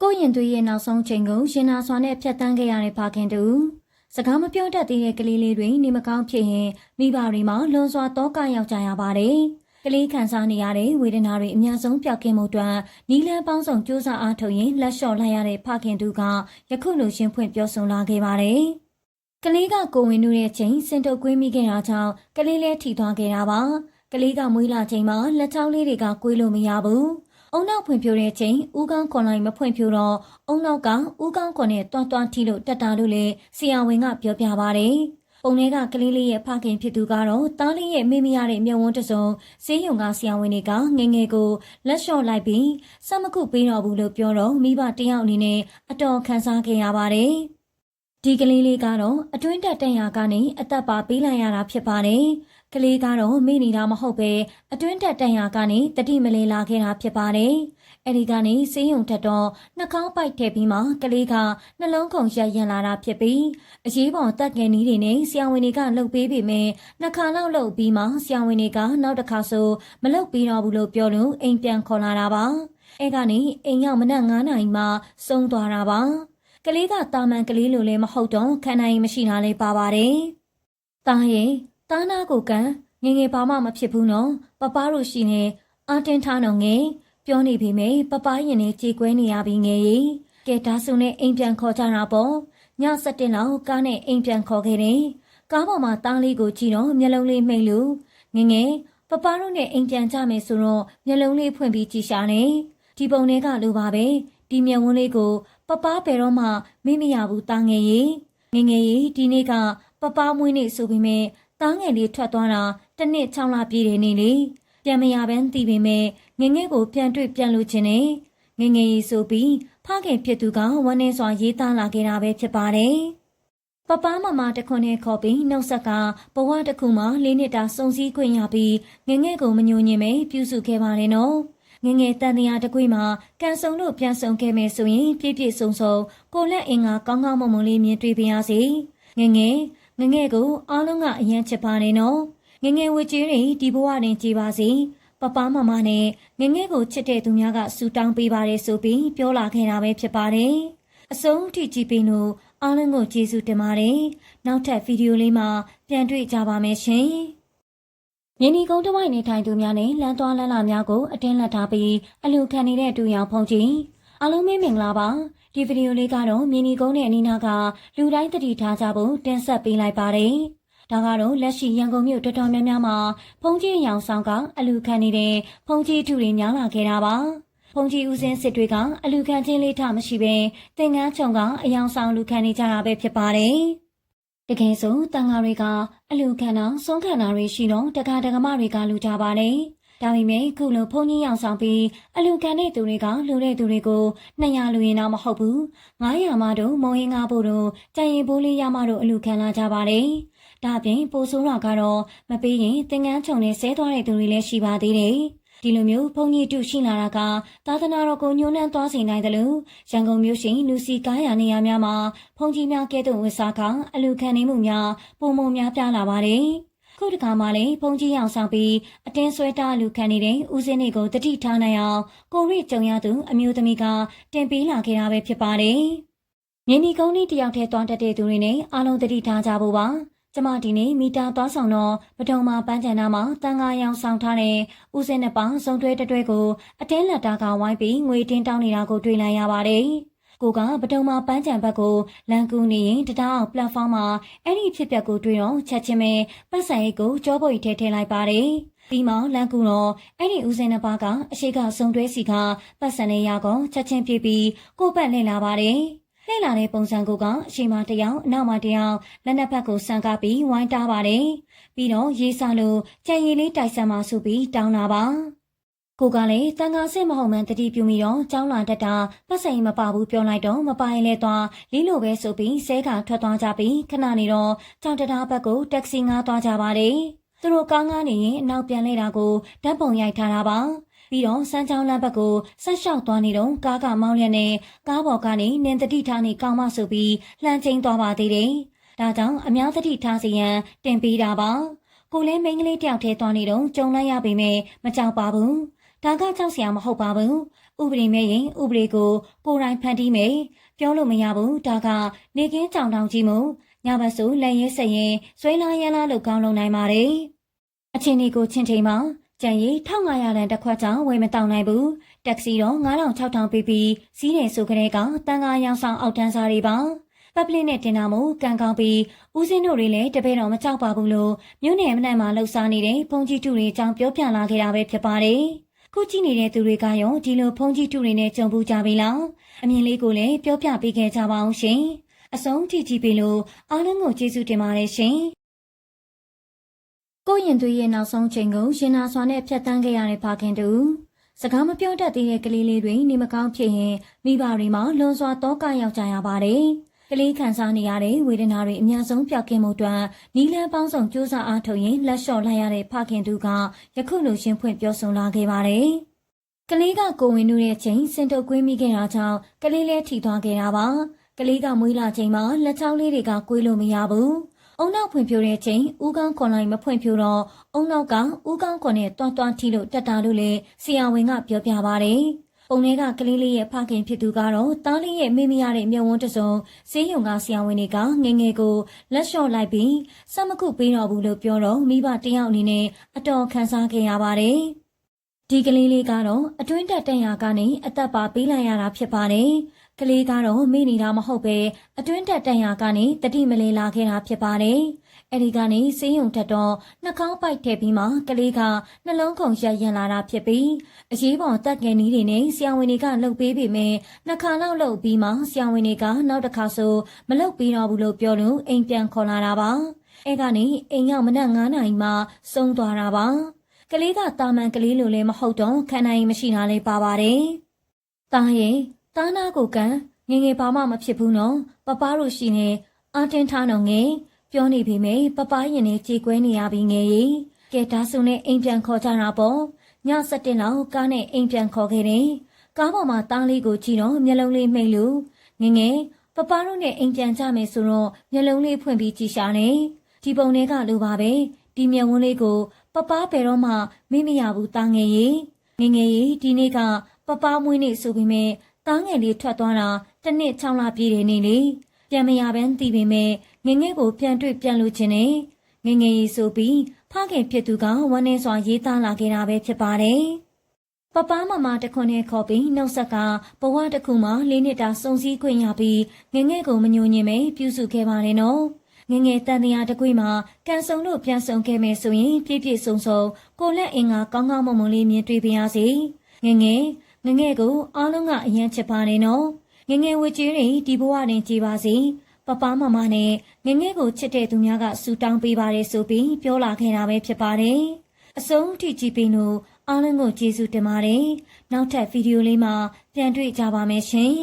ကိုရင်သွေးရဲ့နောက်ဆုံးချိန်ကိုရင်နာစွာနဲ့ဖြတ်တန်းခဲ့ရတဲ့ဖခင်တူစကားမပြောတတ်သေးတဲ့ကလေးလေးတွေနေမကောင်းဖြစ်ရင်မိဘတွေမှာလွန်စွာတောကရောက်ကြရပါတယ်။ကလေးခံစားနေရတဲ့ဝေဒနာတွေအများဆုံးပျောက်ကင်းမှုအတွက်နီလန်းပေါင်းစုံစူးစမ်းအားထုတ်ရင်လက်လျှော့လိုက်ရတဲ့ဖခင်တူကယခုလိုရှင်းဖွင့်ပြောဆိုလာခဲ့ပါတယ်။ကလေးကကိုဝင်တို့ရဲ့ချိန်စင်တုပ်ကွေးမိခဲ့တာကြောင့်ကလေးလည်းထိသွားခဲ့တာပါ။ကလေးကမွေးလာချိန်မှာလက်ချောင်းလေးတွေကကွေးလို့မရဘူး။အုံနောက်ဖွင့်ဖြိုးတဲ့ချိန်ဦးကောင်းခွန်လိုက်မဖွင့်ဖြိုးတော့အုံနောက်ကဦးကောင်းခွန်နဲ့တွန်းထီလို့တက်တာလို့လေဆရာဝန်ကပြောပြပါတယ်။ပုံထဲကကလေးလေးရဲ့ဖခင်ဖြစ်သူကတော့တားလေးရဲ့မေ့မရတဲ့မျက်ဝန်းတစ်စုံဆေးရုံကဆရာဝန်တွေကငငယ်ကိုလက်လျှော့လိုက်ပြီးစမကုပေးတော်ဘူးလို့ပြောတော့မိဘတယောက်အနေနဲ့အတော်ခံစားခဲ့ရပါတယ်။ဒီကလေးလေးကတော့အတွင်းတက်တန်ရာကနေအသက်ပါပေးလိုက်ရတာဖြစ်ပါတယ်။ကလေးကတော့မိနေတာမဟုတ်ပဲအတွင်းတက်တန်ရာကနေတတိမလဲလာခဲ့တာဖြစ်ပါတယ်။အဲဒီကနေဆေးရုံထက်တော့နှာခေါင်းပိုက်ထည့်ပြီးမှကလေးကနှလုံးခုန်ရက်ရန်လာတာဖြစ်ပြီးအရေးပေါ်တက်ငယ်နီးတွေနဲ့ဆရာဝန်တွေကလှုပ်ပေးပေမဲ့နှစ်ခါလောက်လှုပ်ပြီးမှဆရာဝန်တွေကနောက်တစ်ခါဆိုမလှုပ်ပေးတော့ဘူးလို့ပြောလို့အိမ်ပြန်ခေါ်လာတာပါ။အဲကနေအိမ်ရောက်မနက်9 နာရီမှဆုံးသွားတာပါ။ကလေးကတာမန်ကလေးလိုလည်းမဟုတ်တော့ခံနိုင်မရှိတာလည်းပါပါတယ်။တားရဲ့တားနာကိုကန်ငငယ်ဘာမှမဖြစ်ဘူးနော်ပပတို့ရှိနေအာတင်ထားတော့ငယ်ပြောနေပြီမေပပရင်နဲ့ကြေကွဲနေရပြီငယ်ရီကဲဒါဆိုနဲ့အိမ်ပြန်ခေါ်ကြတာပေါ့ည7လောက်ကားနဲ့အိမ်ပြန်ခေါ်ခဲ့တယ်ကားပေါ်မှာတားလေးကိုကြည့်တော့မျက်လုံးလေးမှိတ်လို့ငငယ်ပပတို့နဲ့အိမ်ပြန်ကြမယ်ဆိုတော့မျက်လုံးလေးဖွင့်ပြီးကြည့်ရှာနေဒီပုံတွေကလိုပါပဲဒီမျက်ဝန်းလေးကိုပပဘယ်တော့မှမေ့မရဘူးတားငယ်ရီငငယ်ရီဒီနေ့ကပပမွေးနေ့ဆိုပေမဲ့တားငယ်လေးထွက်သွားတာတစ်နှစ်6လပြည့်တယ်နေလေပြန်မရဘန်းသိပေမဲ့ငငယ်ကိုပြန်တွေ့ပြန်လို့ခြင်းနဲ့ငငယ်ရီဆိုပြီးဖခင်ဖြစ်သူကဝမ်းနေစွာရေးသားလာခဲ့တာပဲဖြစ်ပါတယ်ပပမမတခွန်းနဲ့ခေါ်ပြီးနှုတ်ဆက်ကဘဝတစ်ခုမှာ4နှစ်တာစုံစည်းခွင့်ရပြီးငငယ်ကိုမညှို့ညင်ပဲပြုစုခဲ့ပါတယ်နော်ငငယ်တန်တရားတကွေးမှာကန်ဆုံလို့ပြန်ဆုံခဲ့မယ်ဆိုရင်ပြည့်ပြည့်စုံစုံကိုလက်အင်္ဂါကောင်းကောင်းမွန်မွန်လေးမြင်တွေ့ပါရစေငငယ်ကိုအားလုံးကအယံချစ်ပါနေနော်ငငယ်ဝကြေးတွေဒီဘဝတွင်ကြည်ပါစေပပမမနဲ့ငငယ်ကိုချစ်တဲ့သူများကဆူတောင်းပေးပါတယ်ဆိုပြီးပြောလာခဲ့တာပဲဖြစ်ပါတယ်အဆုံးထိကြည့်ပေးလို့အားလုံးကိုကျေးဇူးတင်ပါတယ်နောက်ထပ်ဗီဒီယိုလေးမှာပြန်တွေ့ကြပါမယ်ရှင်မြင်းဒီကုန်းတစ်ဝိုက်နေထိုင်သူများနဲ့လမ်းသွားလမ်းလာများကိုအတင်းလက်ထားပြီးအလူခံနေတဲ့တူရောင်ဖုံးကြီးအားလုံးမင်္ဂလာပါဒီဗီဒီယိုလေးကတော့မြင်းဒီကုန်းနဲ့အနီးနားကလူတိုင်းသတိထားကြဖို့တင်ဆက်ပေးလိုက်ပါတယ်ဒါကတော့လက်ရှိရန်ကုန်မြို့တော်တော်များများမှာဖုန်ကြီးရောင်ဆောင်ကအလူခံနေတဲ့ဖုန်ကြီးထုတွေများလာခဲ့တာပါဖုန်ကြီးဦးစင်းစစ်တွေကအလူခံချင်းလေးထမရှိပဲသင်္ကန်းချုံကအယောင်ဆောင်လူခံနေကြတာပဲဖြစ်ပါတယ်တကယ်ဆိုတန်ဃာတွေကအလူခံအောင်ဆုံးခံတာတွေရှိတော့တက္ကဒကမတွေကလူကြပါတယ်ဒါပေမဲ့ခုလိုဖုန်ကြီးရောင်ဆောင်ပြီးအလူခံတဲ့သူတွေကလူတဲ့သူတွေကို200လူရင်တော့မဟုတ်ဘူး900မှတို့မုံဟင်းကားဖို့တို့ကြံရင်ပိုးလေးရမှတို့အလူခံလာကြပါတယ်ဒါပြင်ပိုဆိုးတာကတော့မပေးရင်သင်္ကန်းချုံနဲ့ဆဲသွားတဲ့သူတွေလည်းရှိပါသေးတယ်ဒီလိုမျိုးဘုံကြီးတုရှိလာတာကသာသနာတော်ကိုညှိုးနှံသွားစေနိုင်တယ်လို့ရန်ကုန်မြို့ရှိလူစီကားရနေရာများမှာဘုံကြီးများကဲ့သို့ဝစ်စားကအလူခံနေမှုများပုံမများပြလာပါတယ်ခုတခါမှလည်းဘုံကြီးရောင်ဆောင်ပြီးအတင်းဆွဲတာလူခံနေတဲ့ဦးစင်းတွေကိုတတိထားနိုင်အောင်ကိုရိကြုံရသူအမျိုးသမီးကတင်ပေးလာခဲ့တာပဲဖြစ်ပါတယ်မြင်းဒီကုန်းလေးတယောက်တည်းတွန်းတက်တဲ့သူတွေနဲ့အားလုံးတတိထားကြဖို့ပါကျမဒီနေ့မီတာသွားဆောင်တော့ပထုံမှာပန်းချန်နာမှာတန်ခါရောင်ဆောင်ထားတဲ့ဦးစင်းနှစ်ပါးစုံတွဲတွဲကိုအတင်းလက်တာကဝိုင်းပြီးငွေတင်းတောင်းနေတာကိုတွေ့လိုက်ရပါတယ်။ကိုကပထုံမှာပန်းချန်ဘက်ကိုလမ်းကူးနေရင်တံတားအောင်ပလက်ဖောင်းမှာအဲ့ဒီဖြစ်ပျက်ကိုတွေ့တော့ချက်ချင်းပဲပတ်စံရိတ်ကိုကြောပုတ်ထဲထည့်လိုက်ပါတယ်။ပြီးမှလမ်းကူးတော့အဲ့ဒီဦးစင်းနှစ်ပါးကအရှိကစုံတွဲစီကပတ်စံနဲ့ရကုန်ချက်ချင်းပြေးပြီးကိုပတ်လှည့်လာပါတယ်။လှည့်လာတဲ့ပုံစံကိုကအရှိမတယောက်အနောက်မှာတယောက်လက်နှစ်ဖက်ကိုဆန်ကားပြီးဝိုင်းတားပါတယ်ပြီးတော့ရေးစားလို့ကြံရည်လေးတိုက်ဆန်မှာဆိုပြီးတောင်းတာပါကိုကလည်းတန်ခါစစ်မဟုတ်မှန်တတိပြုမိတော့ကျောင်းလာတတ်တာပတ်စိန်မပါဘူးပြောလိုက်တော့မပါရင်လည်းသွားလီလိုပဲဆိုပြီးဆဲကထွက်သွားကြပြီးခဏနေတော့ကျောင်းတရားဘက်ကိုတက္ကစီငားသွားကြပါတယ်သူတို့ကားငားနေရင်အနောက်ပြန်လဲတာကိုဓာတ်ပုံရိုက်ထားတာပါပြီးတော့စမ်းချောင်းလမ်းဘက်ကိုဆက်လျှောက်သွားနေတော့ကားကမောင်းလျက်နဲ့ကားပေါ်ကနေနင်တတိထားနေကောင်းမဆိုပြီးလှမ်းချင်းသွားပါသေးတယ်။ဒါကြောင့်အများတတိထားစီရန်တင်ပေးတာပါ။ကိုလည်းမိန်းကလေးတယောက်တည်းသွားနေတော့ကြုံလိုက်ရပေမဲ့မကြောက်ပါဘူး။ဒါကကြောက်စရာမဟုတ်ပါဘူး။ ဥပဒေမဲ့ရင်ဥပဒေကိုကိုယ်တိုင်ဖန်တီးမယ်ပြောလို့မရဘူးဒါကနေကင်းကြောင်တောင်ကြီးမို့ညဘက်ဆိုလက်ရဲဆက်ရင်ဆွေးလာရလာလို့ကောင်းလုံနိုင်ပါတယ်အချင်းဒီကိုချင်းထိန်မှာကျန်ရီ1500တန်တစ်ခွက်ကြောင့်ဝယ်မတောင်းနိုင်ဘူးတက္ကစီတော့9600ပေးပြီးစီးတယ်ဆိုကြတဲ့ကတန်ကားရောင်ဆောင်အောက်တန်းစားတွေပါပပလစ်နဲ့တင်တာမို့ကန်ကောင်းပြီးဦးစင်းတို့တွေလည်းတပည့်တော်မကြောက်ပါဘူးလို့မြို့နယ်မနက်မှာလှုပ်ရှားနေတဲ့ဖုန်ကြီးတူတွေအကြောင်းပြောပြလာခဲ့တာပဲဖြစ်ပါတယ်ခုကြည့်နေတဲ့သူတွေကရောဒီလိုဖုန်ကြီးတူတွေနဲ့ကြုံဘူးကြပြီလားအမြင်လေးကိုလည်းပြောပြပေးခဲ့ကြပါအောင်ရှင်အဆုံးကြည့်ကြည့်ပြီးလို့အားလုံးကိုကျေးဇူးတင်ပါတယ်ရှင်ကိုရင်သွေးရဲ့နောက်ဆုံးချိန်ကိုရင်နာစွာနဲ့ဖြတ်တန်းခဲ့ရတဲ့ဖခင်တူစကားမပြောတတ်သေးတဲ့ကလေးလေးတွေနေမကောင်းဖြစ်ရင်မိဘတွေမှာလွန်စွာတောကရောက်ကြရပါတယ်ကလေးခံစားနေရတဲ့ဝေဒနာတွေအများဆုံးပျောက်ကင်းမှုအတွက်နီလန်းပေါင်းစုံစူးစမ်းအားထုတ်ရင်လက်လျှော့လိုက်ရတဲ့ဖခင်တူကယခုလိုရှင်းဖွင့်ပြောဆိုလာခဲ့ပါတယ်ကလေးကကိုဝင်နူးတဲ့ချိန်စင်တုပ်ကွေးမိခဲ့တာကြောင့်ကလေးလည်းထိသွားခဲ့တာပါကလေးကမွေးလာချိန်မှာလက်ချောင်းလေးတွေကကွေးလို့မရဘူးအုံနောက်ဖွင့်ပြတဲ့ချိန်ဦးကောင်းခွန်လိုက်မဖွင့်ပြတော့အုံနောက်ကဦးကောင်းခွန်နဲ့တွန်းတွန်းထီလို့တက်တာလို့လေဆရာဝန်ကပြောပြပါတယ်။ပုံထဲကကလေးလေးရဲ့ဖခင်ဖြစ်သူကတော့တားလေးရဲ့မိမိရတဲ့မြုံဝန်းတစုံဆေးရုံကဆရာဝန်တွေကငငယ်ကိုလက်လျှော့လိုက်ပြီးစမခုပေးတော့ဘူးလို့ပြောတော့မိဘတယောက်အနေနဲ့အတော်ခံစားခဲ့ရပါတယ်။ဒီကလေးလေးကတော့အတွင်းတက်တက်ရာကနေအသက်ပါပေးလိုက်ရတာဖြစ်ပါတယ်။ကလေးကတော့မိနေတာမဟုတ်ပဲအတွင်းတက်တက်ရာကနေတတိမလေးလာခဲ့တာဖြစ်ပါတယ်။အဲဒီကနေဆေးရုံတက်တော့နှာခေါင်းပိုက်ထည့်ပြီးမှကလေးကနှလုံးခုန်ရက်ရင်လာတာဖြစ်ပြီးအရေးပေါ်တက်ငယ်နည်းတွေနဲ့ဆရာဝန်တွေကလှုပ်ပေးပေမဲ့နှစ်ခါလောက်လှုပ်ပြီးမှဆရာဝန်တွေကနောက်တစ်ခါဆိုမလှုပ်ပြီးတော့ဘူးလို့ပြောလို့အိမ်ပြန်ခေါ်လာတာပါ။အဲကနေအိမ်ရောက်မနက်9 နာရီမှဆုံးသွားတာပါ။ကလေးကတာမန်ကလေးလိုလည်းမဟုတ်တော့ခန္ဓာရင်မရှိတာလည်းပါပါတယ်။တားရဲ့တားနာကိုကန်ငငယ်ဘာမှမဖြစ်ဘူးနော်ပပတို့ရှိနေအာတင်းထားတော့ငယ်ပြောနေပြီမေပပရင်နဲ့ကြေကွဲနေရပြီငယ်ကြီးကဲဒါဆိုနဲ့အိမ်ပြန်ခေါ်ကြတာပေါ့ည7လောက်ကားနဲ့အိမ်ပြန်ခေါ်ခဲ့တယ်ကားပေါ်မှာတားလေးကိုကြည့်တော့မျက်လုံးလေးမှိတ်လို့ငငယ်ပပတို့နဲ့အိမ်ပြန်ကြမယ်ဆိုတော့မျက်လုံးလေးဖွင့်ပြီးကြည့်ရှာနေဒီပုံတွေကလိုပါပဲဒီမျက်ဝန်းလေးကိုပပဘယ်တော့မှမေ့မရဘူးတားငယ်ကြီးငငယ်ကြီးဒီနေ့ကပပမွေးနေ့ဆိုပေမဲ့တားငယ်လေးထွက်သွားတာတစ်နှစ်6လပြည့်တယ်နေလေပြန်မရဘန်းသိပေမဲ့ငငယ်ကိုပြန်တွေ့ပြန်လို့ခြင်းနဲ့ငငယ်ရေးဆိုပြီးဖခင်ဖြစ်သူကဝမ်းနေစွာရေးသားလာခဲ့တာပဲဖြစ်ပါတယ်။ပပမမတခွန်းနဲ့ခေါ်ပြီးနှုတ်ဆက်ကဘဝတစ်ခုမှာ4 နှစ်တာစုံစည်းခွင့်ရပြီးငငယ်ကိုမညှို့ညင်ပဲပြုစုခဲ့ပါတယ်နော်။ငငယ်တန်တရားတစ်ခွေမှာကန်ဆုံလို့ပြန်ဆုံခဲ့မယ်ဆိုရင်ပြည့်ပြည့်စုံစုံကိုလက်အင်္ဂါကောင်းကောင်းမွန်မွန်လေးမြင်တွေ့ပါရစေ။ငငယ်ကိုအားလုံးကအယံချစ်ပါတယ်နော်။ငငယ်ဝကြေးတွေဒီဘဝနဲ့ကြည်ပါစေပပမမနဲ့ငငယ်ကိုချစ်တဲ့သူများကဆူတောင်းပေးပါတယ်ဆိုပြီးပြောလာခဲ့တာပဲဖြစ်ပါတယ်အဆုံးထိကြည့်ပြီးလို့အားလုံးကိုကျေးဇူးတင်ပါတယ်နောက်ထပ်ဗီဒီယိုလေးမှာပြန်တွေ့ကြပါမယ်ရှင်